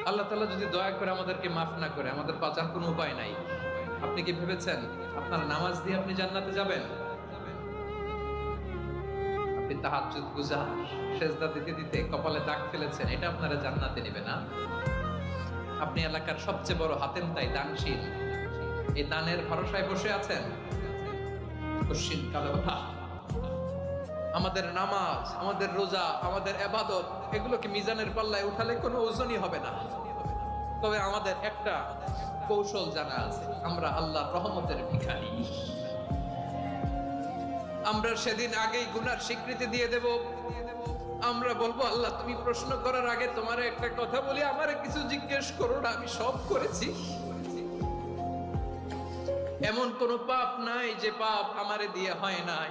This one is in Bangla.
আল্লাহ তাআলা যদি দয়া করে আমাদেরকে মাফ না করে, আমাদের বাঁচার কোনো উপায় নাই। আপনি কি ভেবেছেন আপনার নামাজ দিয়ে আপনি জান্নাতে যাবেন? আপনি তাহাজ্জুদ গুজার, সেজদা দিতে দিতে কপালে দাগ ফেলেছেন, এটা আপনারা জান্নাতে নেবে না। আপনি এলাকার সবচেয়ে বড় হাতেম তাই দানশীল, এই দানের ভরসায় বসে আছেন। কশিন কালো কথা, আমাদের নামাজ, আমাদের রোজা, আমাদের ইবাদত, এগুলোকে মিজানের পাল্লায় উঠালে কোনো ওজনই হবে না। তবে আমাদের একটা কৌশল জানা আছে, আমরা আল্লাহর রহমতের ভিখারি। আমরা সেদিন আগেই গুনার স্বীকৃতি দিয়ে দেব। আমরা বলবো, আল্লাহ তুমি প্রশ্ন করার আগে তোমার একটা কথা বলি, আমারে কিছু জিজ্ঞেস করো না, আমি সব করেছি। এমন কোন পাপ নাই যে পাপ আমারে দিয়ে হয় নাই।